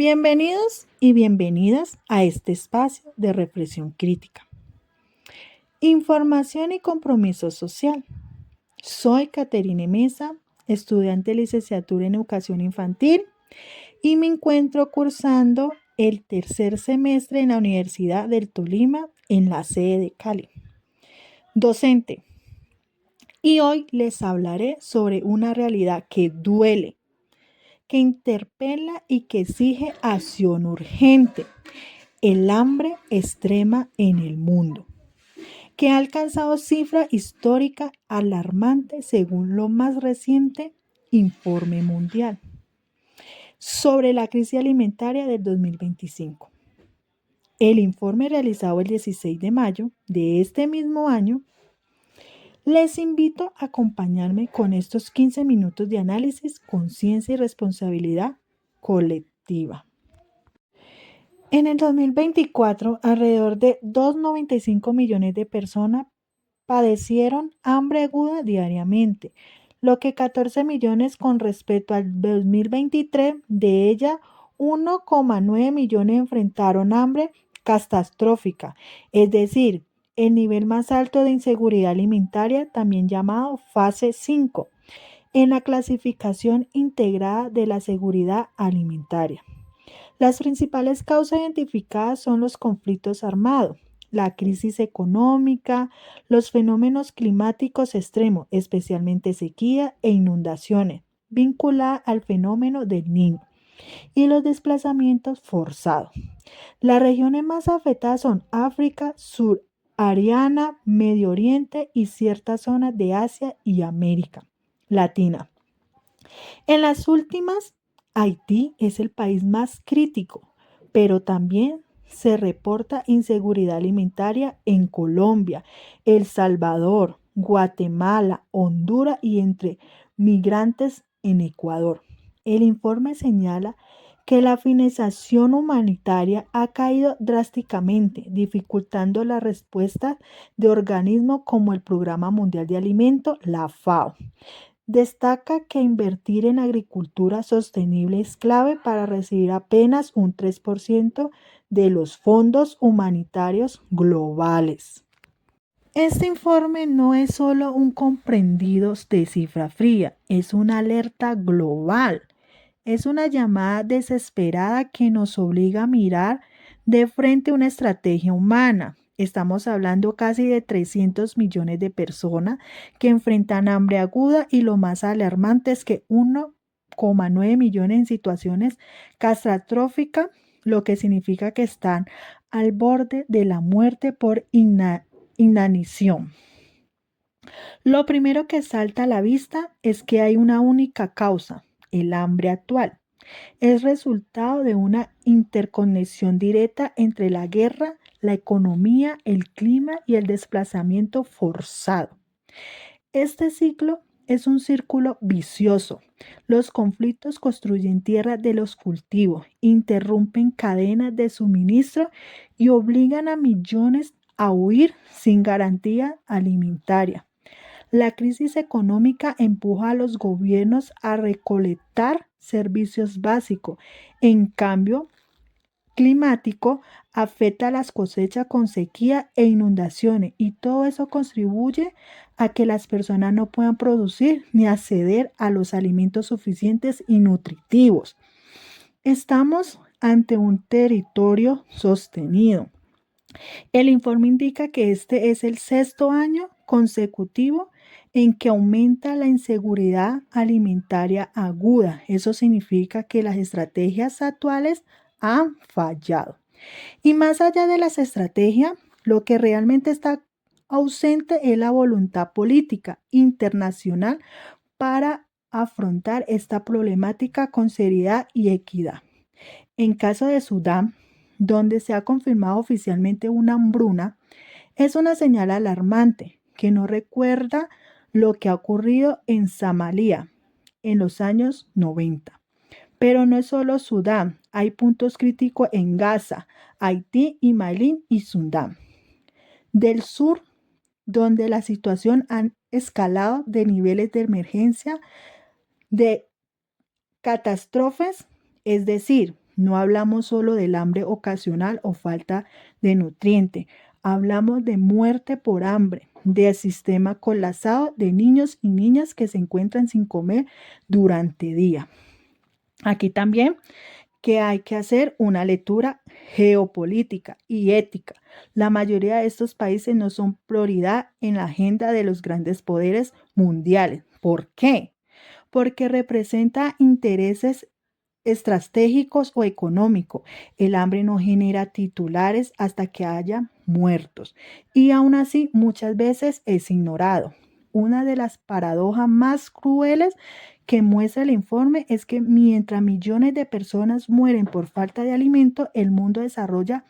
Bienvenidos y bienvenidas a este espacio de reflexión crítica. Información y compromiso social. Soy Caterine Mesa, estudiante de licenciatura en educación infantil y me encuentro cursando el tercer semestre en la Universidad del Tolima en la sede de Cali. Docente. Y hoy les hablaré sobre una realidad que duele, que interpela y que exige acción urgente: el hambre extrema en el mundo, que ha alcanzado cifra histórica alarmante según lo más reciente informe mundial sobre la crisis alimentaria del 2025. El informe realizado el 16 de mayo de este mismo año. Les invito a acompañarme con estos 15 minutos de análisis, conciencia y responsabilidad colectiva. En el 2024, alrededor de 2,95 millones de personas padecieron hambre aguda diariamente, lo que 14 millones con respecto al 2023. De ella, 1,9 millones enfrentaron hambre catastrófica, es decir, el nivel más alto de inseguridad alimentaria, también llamado fase 5, en la clasificación integrada de la seguridad alimentaria. Las principales causas identificadas son los conflictos armados, la crisis económica, los fenómenos climáticos extremos, especialmente sequía e inundaciones, vinculadas al fenómeno del Niño, y los desplazamientos forzados. Las regiones más afectadas son África subsahariana, Medio Oriente y ciertas zonas de Asia y América Latina. En las últimas, Haití es el país más crítico, pero también se reporta inseguridad alimentaria en Colombia, El Salvador, Guatemala, Honduras y entre migrantes en Ecuador. El informe señala que la financiación humanitaria ha caído drásticamente, dificultando la respuesta de organismos como el Programa Mundial de Alimentos, la FAO. Destaca que invertir en agricultura sostenible es clave para recibir apenas un 3% de los fondos humanitarios globales. Este informe no es solo un comprendido de cifra fría, es una alerta global. Es una llamada desesperada que nos obliga a mirar de frente una estrategia humana. Estamos hablando casi de 300 millones de personas que enfrentan hambre aguda y lo más alarmante es que 1,9 millones en situaciones catastróficas, lo que significa que están al borde de la muerte por inanición. Lo primero que salta a la vista es que hay una única causa: el hambre actual. Es resultado de una interconexión directa entre la guerra, la economía, el clima y el desplazamiento forzado. Este ciclo es un círculo vicioso. Los conflictos construyen tierra de los cultivos, interrumpen cadenas de suministro y obligan a millones a huir sin garantía alimentaria. La crisis económica empuja a los gobiernos a recolectar servicios básicos. En cambio, climático afecta las cosechas con sequía e inundaciones y todo eso contribuye a que las personas no puedan producir ni acceder a los alimentos suficientes y nutritivos. Estamos ante un territorio sostenido. El informe indica que este es el 6º año consecutivo en que aumenta la inseguridad alimentaria aguda. Eso significa que las estrategias actuales han fallado. Y más allá de las estrategias, lo que realmente está ausente es la voluntad política internacional para afrontar esta problemática con seriedad y equidad. En caso de Sudán, donde se ha confirmado oficialmente una hambruna, es una señal alarmante que nos recuerda lo que ha ocurrido en Somalia en los años 90. Pero no es solo Sudán, hay puntos críticos en Gaza, Haití y Malí y Sudán del sur, donde la situación ha escalado de niveles de emergencia de catástrofes, es decir, No hablamos solo del hambre ocasional o falta de nutriente. Hablamos de muerte por hambre, de sistema colapsado, de niños y niñas que se encuentran sin comer durante día. Aquí también que hay que hacer una lectura geopolítica y ética. La mayoría de estos países no son prioridad en la agenda de los grandes poderes mundiales. ¿Por qué? Porque representa intereses estratégicos o económicos. El hambre no genera titulares hasta que haya muertos y aún así muchas veces es ignorado. Una de las paradojas más crueles que muestra el informe es que mientras millones de personas mueren por falta de alimento, el mundo desarrolla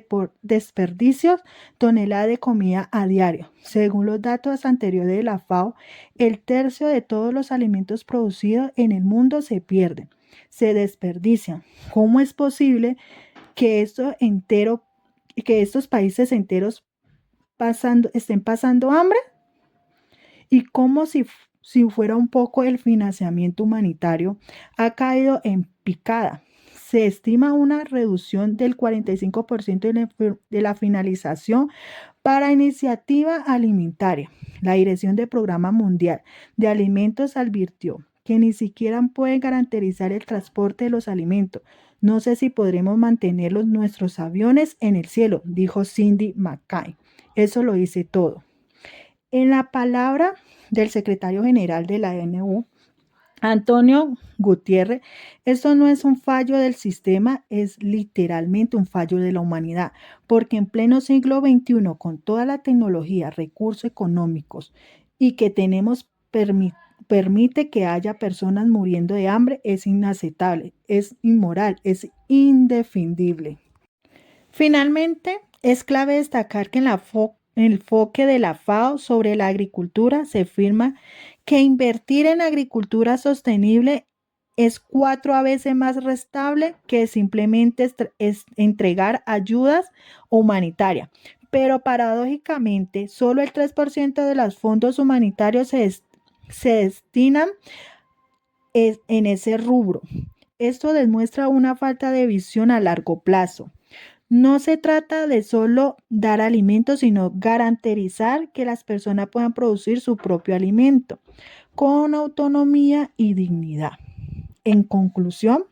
por desperdicios toneladas de comida a diario. Según los datos anteriores de la FAO, el tercio de todos los alimentos producidos en el mundo se pierden, se desperdician. ¿Cómo es posible que que estos países enteros estén pasando hambre? Y como si fuera un poco el financiamiento humanitario ha caído en picada. Se estima una reducción del 45% de la finalización para iniciativa alimentaria. La Dirección del Programa Mundial de Alimentos advirtió que ni siquiera pueden garantizar el transporte de los alimentos. No sé si podremos mantener nuestros aviones en el cielo, dijo Cindy McCain. Eso lo dice todo. En la palabra del secretario general de la ONU, Antonio Gutiérrez, esto no es un fallo del sistema, es literalmente un fallo de la humanidad, porque en pleno siglo XXI, con toda la tecnología, recursos económicos y que tenemos, permite que haya personas muriendo de hambre, es inaceptable, es inmoral, es indefendible. Finalmente, es clave destacar que en el enfoque de la FAO sobre la agricultura se afirma que invertir en agricultura sostenible es 4 veces más rentable que simplemente entregar ayudas humanitarias. Pero paradójicamente, solo el 3% de los fondos humanitarios se destinan en ese rubro. Esto demuestra una falta de visión a largo plazo. No se trata de solo dar alimentos, sino garantizar que las personas puedan producir su propio alimento con autonomía y dignidad. En conclusión,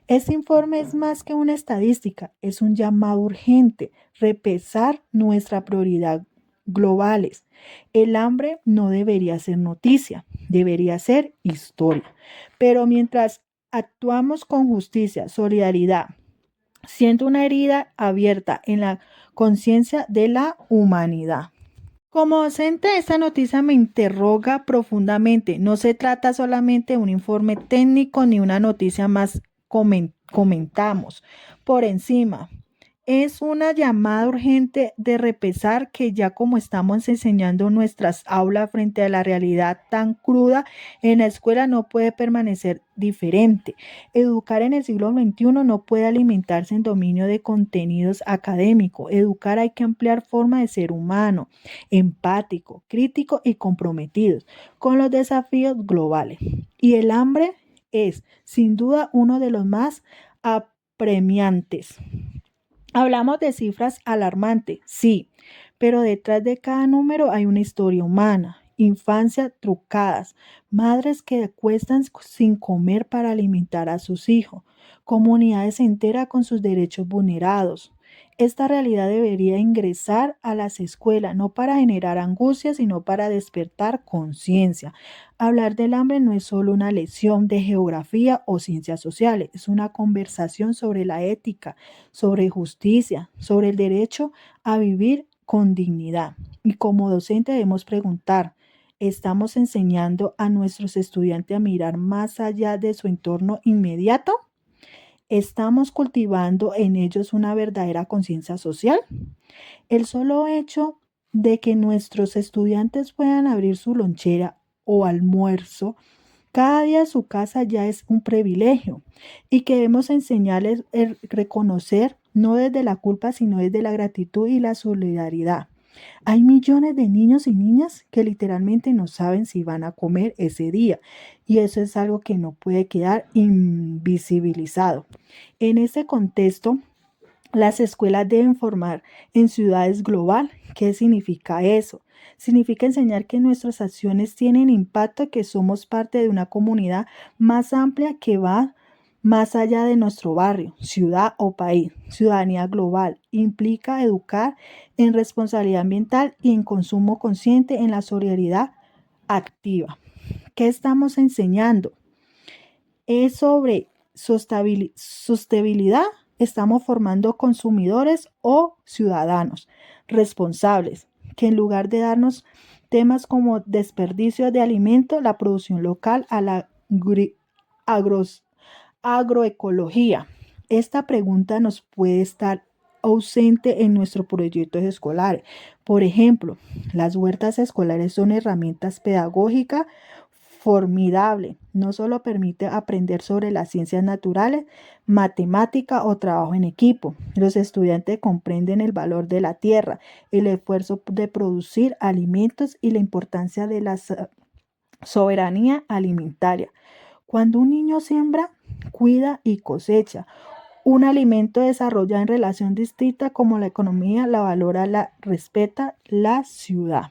este informe es más que una estadística, es un llamado urgente, repensar nuestras prioridades globales. El hambre no debería ser noticia, debería ser historia. Pero mientras actuamos con justicia, solidaridad, siendo una herida abierta en la conciencia de la humanidad. Como docente, esta noticia me interroga profundamente. No se trata solamente de un informe técnico ni una noticia más comentamos por encima. Es una llamada urgente de repensar que ya como estamos enseñando nuestras aulas frente a la realidad tan cruda, en la escuela no puede permanecer diferente. Educar en el siglo XXI no puede alimentarse en dominio de contenidos académicos. Educar hay que ampliar forma de ser humano, empático, crítico y comprometido con los desafíos globales. Y el hambre es, sin duda, uno de los más apremiantes. Hablamos de cifras alarmantes, sí, pero detrás de cada número hay una historia humana, infancias trucadas, madres que acuestan sin comer para alimentar a sus hijos, comunidades enteras con sus derechos vulnerados. Esta realidad debería ingresar a las escuelas, no para generar angustia, sino para despertar conciencia. Hablar del hambre no es solo una lección de geografía o ciencias sociales, es una conversación sobre la ética, sobre justicia, sobre el derecho a vivir con dignidad. Y como docente debemos preguntar, ¿estamos enseñando a nuestros estudiantes a mirar más allá de su entorno inmediato? ¿Estamos cultivando en ellos una verdadera conciencia social? El solo hecho de que nuestros estudiantes puedan abrir su lonchera o almuerzo cada día en su casa ya es un privilegio y que debemos enseñarles a reconocer no desde la culpa, sino desde la gratitud y la solidaridad. Hay millones de niños y niñas que literalmente no saben si van a comer ese día y eso es algo que no puede quedar invisibilizado. En ese contexto, las escuelas deben formar en ciudades global. ¿Qué significa eso? Significa enseñar que nuestras acciones tienen impacto, que somos parte de una comunidad más amplia que va más allá de nuestro barrio, ciudad o país. Ciudadanía global implica educar en responsabilidad ambiental y en consumo consciente, en la solidaridad activa. ¿Qué estamos enseñando? Es sobre sostenibilidad. Estamos formando consumidores o ciudadanos responsables, que en lugar de darnos temas como desperdicio de alimentos, la producción local, a la agroecología. Esta pregunta nos puede estar ausente en nuestros proyectos escolares. Por ejemplo, las huertas escolares son herramientas pedagógicas formidables. No solo permite aprender sobre las ciencias naturales, matemática o trabajo en equipo. Los estudiantes comprenden el valor de la tierra, el esfuerzo de producir alimentos y la importancia de la soberanía alimentaria. Cuando un niño siembra, cuida y cosecha un alimento, desarrolla en relación distinta como la economía la valora, la respeta la ciudad.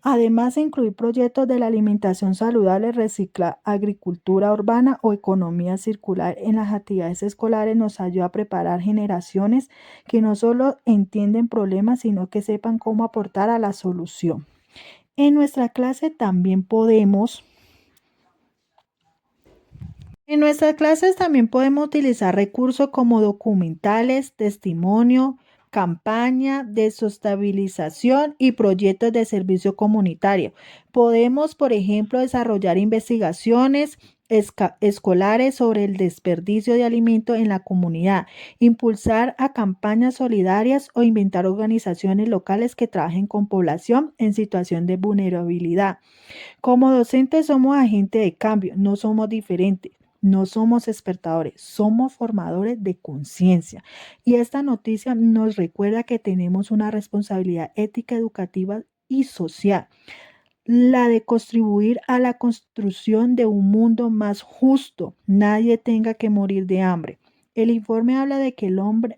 Además, incluir proyectos de la alimentación saludable, recicla, agricultura urbana o economía circular en las actividades escolares nos ayuda a preparar generaciones que no solo entienden problemas, sino que sepan cómo aportar a la solución. En nuestra clase también podemos En nuestras clases también podemos utilizar recursos como documentales, testimonio, campaña de sostenibilización y proyectos de servicio comunitario. Podemos, por ejemplo, desarrollar investigaciones escolares sobre el desperdicio de alimentos en la comunidad, impulsar a campañas solidarias o inventar organizaciones locales que trabajen con población en situación de vulnerabilidad. Como docentes somos agentes de cambio, no somos diferentes. No somos espectadores, somos formadores de conciencia. Y esta noticia nos recuerda que tenemos una responsabilidad ética, educativa y social, la de contribuir a la construcción de un mundo más justo. Nadie tenga que morir de hambre. El informe habla de que el hambre,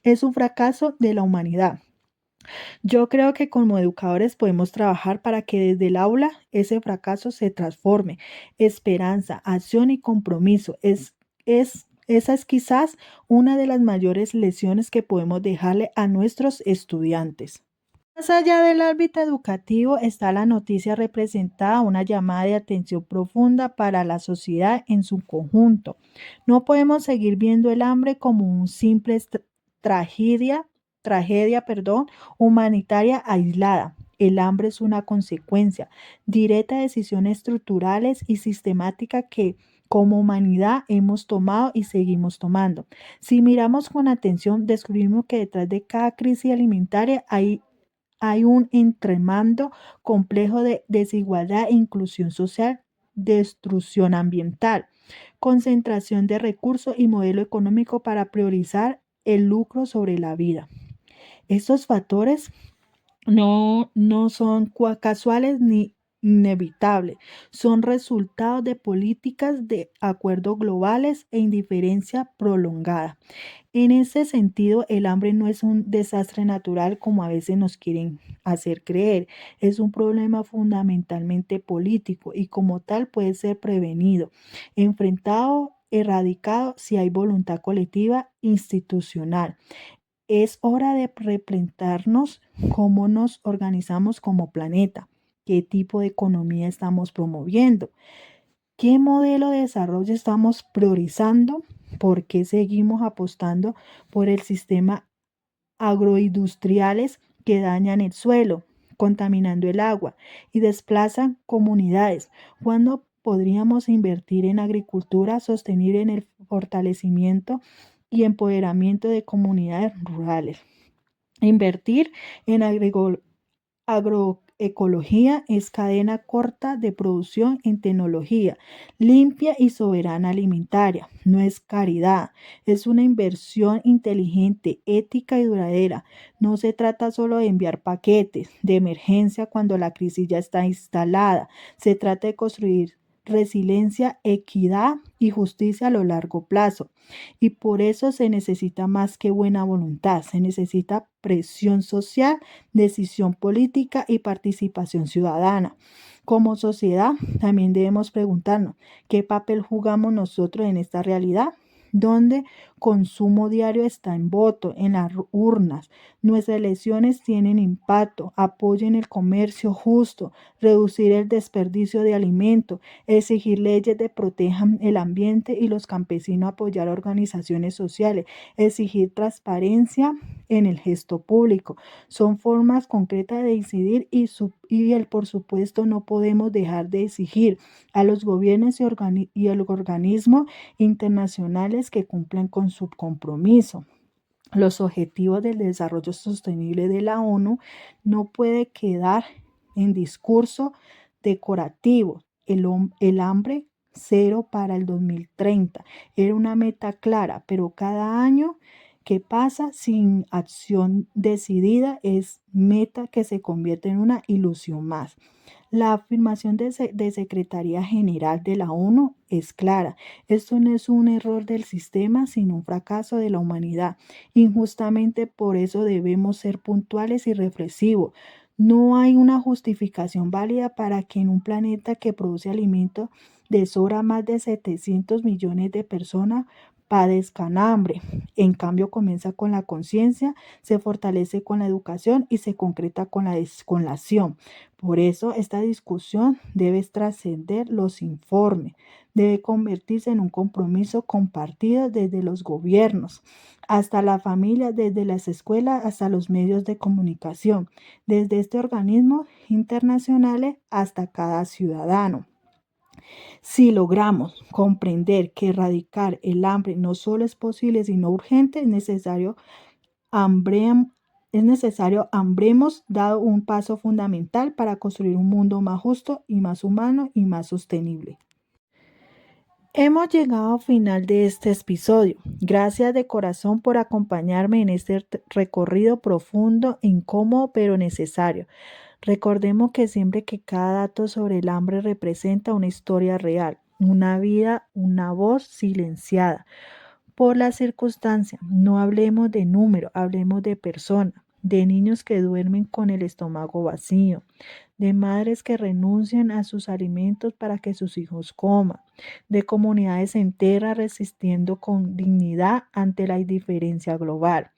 es un fracaso de la humanidad. Yo creo que como educadores podemos trabajar para que desde el aula ese fracaso se transforme. Esperanza, acción y compromiso. Esa es quizás una de las mayores lecciones que podemos dejarle a nuestros estudiantes. Más allá del ámbito educativo está la noticia representada, una llamada de atención profunda para la sociedad en su conjunto. No podemos seguir viendo el hambre como un simple tragedia humanitaria aislada. El hambre es una consecuencia directa de decisiones estructurales y sistemáticas que como humanidad hemos tomado y seguimos tomando. Si miramos con atención, descubrimos que detrás de cada crisis alimentaria hay un entremando complejo de desigualdad e inclusión social, destrucción ambiental, concentración de recursos y modelo económico para priorizar el lucro sobre la vida. Estos factores no son casuales ni inevitables, son resultados de políticas de acuerdos globales e indiferencia prolongada. En ese sentido, el hambre no es un desastre natural como a veces nos quieren hacer creer, es un problema fundamentalmente político y como tal puede ser prevenido, enfrentado, erradicado si hay voluntad colectiva institucional. Es hora de replantearnos cómo nos organizamos como planeta, qué tipo de economía estamos promoviendo, qué modelo de desarrollo estamos priorizando, por qué seguimos apostando por el sistema agroindustriales que dañan el suelo, contaminando el agua y desplazan comunidades, cuando podríamos invertir en agricultura sostenible, en el fortalecimiento y empoderamiento de comunidades rurales. Invertir en Ecología es cadena corta de producción en tecnología, limpia y soberana alimentaria. No es caridad, es una inversión inteligente, ética y duradera. No se trata solo de enviar paquetes de emergencia cuando la crisis ya está instalada. Se trata de construir resiliencia, equidad y justicia a lo largo plazo. Y por eso se necesita más que buena voluntad, se necesita presión social, decisión política y participación ciudadana. Como sociedad, también debemos preguntarnos qué papel jugamos nosotros en esta realidad, donde consumo diario está en voto, en las urnas. Nuestras elecciones tienen impacto, apoyen el comercio justo, reducir el desperdicio de alimentos, exigir leyes que protejan el ambiente y los campesinos apoyar organizaciones sociales, exigir transparencia en el gesto público. Son formas concretas de incidir por supuesto no podemos dejar de exigir a los gobiernos y a los organismos internacionales que cumplan con su compromiso. Los objetivos del desarrollo sostenible de la ONU no puede quedar en discurso decorativo. El hambre cero para el 2030 era una meta clara, pero cada año que pasa sin acción decidida es meta que se convierte en una ilusión más. La afirmación de Secretaría General de la ONU es clara. Esto no es un error del sistema, sino un fracaso de la humanidad. Injustamente por eso debemos ser puntuales y reflexivos. No hay una justificación válida para que en un planeta que produce alimentos de sobra más de 700 millones de personas padezcan hambre. En cambio, comienza con la conciencia, se fortalece con la educación y se concreta con la acción. Por eso, esta discusión debe trascender los informes, debe convertirse en un compromiso compartido desde los gobiernos, hasta la familia, desde las escuelas, hasta los medios de comunicación, desde este organismo internacionales hasta cada ciudadano. Si logramos comprender que erradicar el hambre no solo es posible, sino urgente, hambre- es necesario, hambremos dado un paso fundamental para construir un mundo más justo y más humano y más sostenible. Hemos llegado al final de este episodio. Gracias de corazón por acompañarme en este recorrido profundo, incómodo, pero necesario. Recordemos que siempre que cada dato sobre el hambre representa una historia real, una vida, una voz silenciada por las circunstancias. No hablemos de número, hablemos de personas, de niños que duermen con el estómago vacío, de madres que renuncian a sus alimentos para que sus hijos coman, de comunidades enteras resistiendo con dignidad ante la indiferencia global.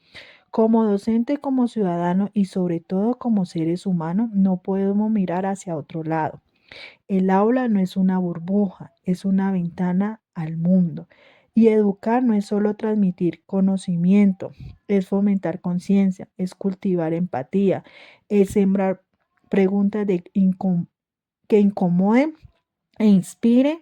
Como docente, como ciudadano y sobre todo como seres humanos, no podemos mirar hacia otro lado. El aula no es una burbuja, es una ventana al mundo. Y educar no es solo transmitir conocimiento, es fomentar conciencia, es cultivar empatía, es sembrar preguntas que incomoden e inspiren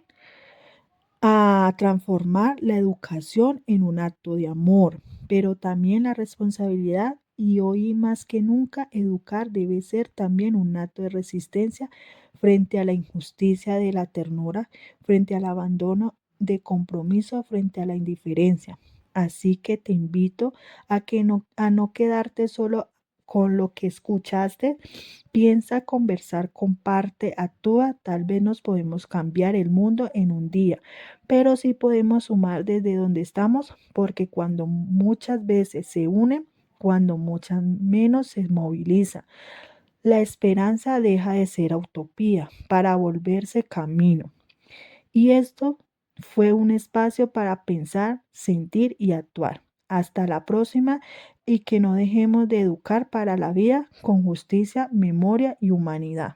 a transformar la educación en un acto de amor, pero también la responsabilidad y hoy más que nunca educar debe ser también un acto de resistencia frente a la injusticia de la ternura, frente al abandono de compromiso, frente a la indiferencia. Así que te invito a no quedarte solo con lo que escuchaste, piensa, conversar, comparte, actúa, tal vez nos podemos cambiar el mundo en un día, pero sí podemos sumar desde donde estamos, porque cuando muchas veces se unen, cuando muchas menos se moviliza, la esperanza deja de ser utopía para volverse camino. Y esto fue un espacio para pensar, sentir y actuar. Hasta la próxima y que no dejemos de educar para la vida con justicia, memoria y humanidad.